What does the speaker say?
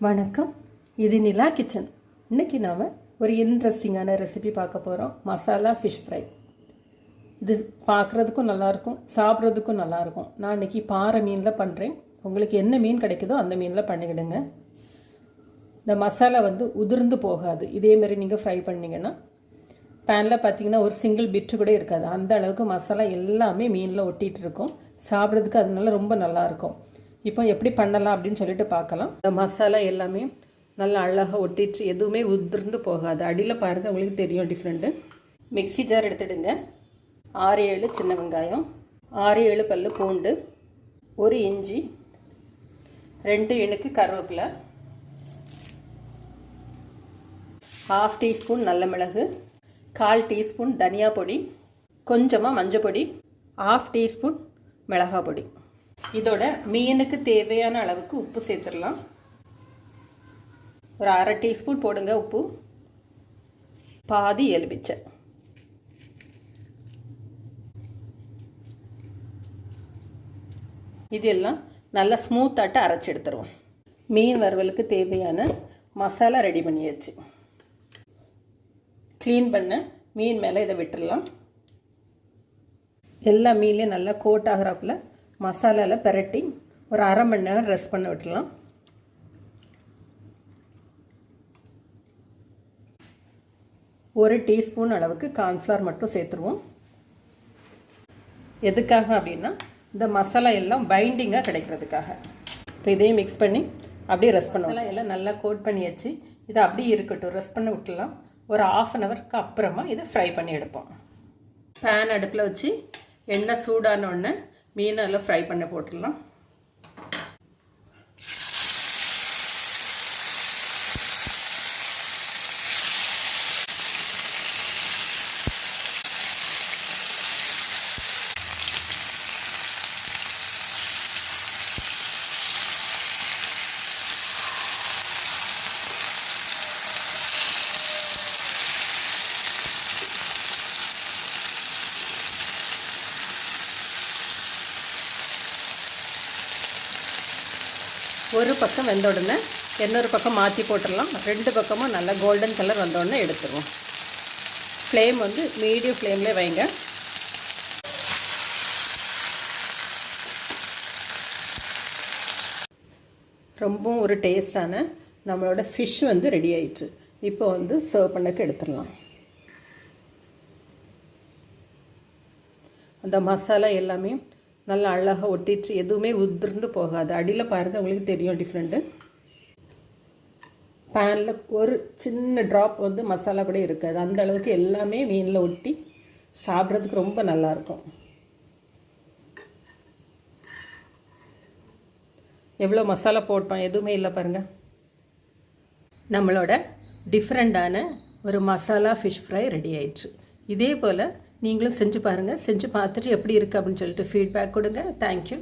வணக்கம், இது நிலா கிச்சன். இன்றைக்கி நாம் ஒரு இன்ட்ரெஸ்டிங்கான ரெசிபி பார்க்க போகிறோம். Masala fish fry. இது பார்க்குறதுக்கும் நல்லாயிருக்கும், சாப்பிட்றதுக்கும் நல்லாயிருக்கும். நான் இன்றைக்கி பாறை மீனில் பண்ணுறேன். உங்களுக்கு என்ன மீன் கிடைக்குதோ அந்த மீனில் பண்ணிக்கிடுங்க. இந்த மசாலா உதிர்ந்து போகாது. இதேமாரி நீங்கள் ஃப்ரை பண்ணிங்கன்னா பேனில் பார்த்திங்கன்னா ஒரு சிங்கிள் பிட்டு கூட இருக்காது. அந்த அளவுக்கு மசாலா எல்லாமே மீனில் ஒட்டிகிட்டு இருக்கும். சாப்பிட்றதுக்கு அதனால ரொம்ப நல்லாயிருக்கும். இப்போ எப்படி பண்ணலாம் அப்படின்னு சொல்லிட்டு பார்க்கலாம். இந்த மசாலா எல்லாமே நல்லா அழகாக ஒட்டிச்சு, எதுவுமே உதிர்ந்து போகாது. அடியில் பாருங்கள், உங்களுக்கு தெரியும் டிஃப்ரெண்ட்டு. Mixie jar எடுத்துடுங்க. 6-7 சின்ன வெங்காயம், 6-7 பல்லு பூண்டு, 1 இஞ்சி, 2 இனுக்கு கருவேப்பிலை, 1/2 டீஸ்பூன் நல்ல மிளகு, 1/4 டீஸ்பூன் தனியா பொடி, கொஞ்சமாக மஞ்சள் பொடி, 1/2 டீஸ்பூன் மிளகாய் பொடி. இதோட மீனுக்கு தேவையான அளவுக்கு உப்பு சேர்த்துடலாம். ஒரு 1/2 டீஸ்பூன் போடுங்க உப்பு. பாதி எலுமிச்சை. இதெல்லாம் நல்லா ஸ்மூத்தாட்ட அரைச்சி எடுத்துருவோம். மீன் வறுவலுக்கு தேவையான மசாலா ரெடி பண்ணியாச்சு. க்ளீன் பண்ண மீன் மேலே இதை விட்டுடலாம். எல்லா மீன்லேயும் நல்லா கோட் ஆகிறாப்புல மசாலாவில் பெரட்டி ஒரு 1/2 மணி நேரம் ரெஸ்ட் பண்ண விட்டுடலாம். ஒரு டீஸ்பூன் அளவுக்கு கார்ன்ஃப்ளவர் மட்டும் சேர்த்துருவோம். எதுக்காக அப்படின்னா இந்த மசாலா எல்லாம் பைண்டிங்காக கிடைக்கிறதுக்காக. இப்போ இதையும் மிக்ஸ் பண்ணி அப்படியே ரெஸ்ட் பண்ண. மசாலா எல்லாம் நல்லா கோட் பண்ணியாச்சு. இதை அப்படியே இருக்கட்டும், ரெஸ்ட் பண்ண விட்டுடலாம். ஒரு 1/2 ஹவருக்கு அப்புறமா இதை ஃப்ரை பண்ணி எடுப்போம். பேன் அடுப்பில் வச்சு எண்ணெய் சூடான உடனே மீனை எல்லாம் ஃப்ரை பண்ண போட்டுடலாம். ஒரு பக்கம் வெந்த உடனே இன்னொரு பக்கம் மாற்றி போட்டுடலாம். 2 பக்கமும் நல்லா கோல்டன் கலர் வந்த உடனே எடுத்துருவோம். ஃப்ளேம் மீடியம் ஃப்ளேம்லேயே வைங்க. ரொம்பவும் ஒரு டேஸ்டான நம்மளோட ஃபிஷ் ரெடி ஆயிடுச்சு. இப்போ சர்வ் பண்ணக்கு எடுத்துடலாம். அந்த மசாலா எல்லாமே நல்லா அழகாக ஒட்டிச்சு, எதுவுமே உதிர்ந்து போகாது. அடியில் பாருங்கள், உங்களுக்கு தெரியும் டிஃப்ரெண்ட்டு. பேனில் ஒரு சின்ன ட்ராப் மசாலா கூட இருக்காது. அந்த அளவுக்கு எல்லாமே மீனில் ஒட்டி சாப்பிட்றதுக்கு ரொம்ப நல்லாயிருக்கும். எவ்வளோ மசாலா போட்டோம், எதுவுமே இல்லை பாருங்கள். நம்மளோட டிஃப்ரெண்ட்டான ஒரு மசாலா ஃபிஷ் ஃப்ரை ரெடி ஆயிடுச்சு. இதே போல் நீங்களும் செஞ்சு பாருங்கள். செஞ்சு பார்த்துட்டு எப்படி இருக்குது அப்படின்னு சொல்லிட்டு ஃபீட்பேக் கொடுங்க. தேங்க்யூ.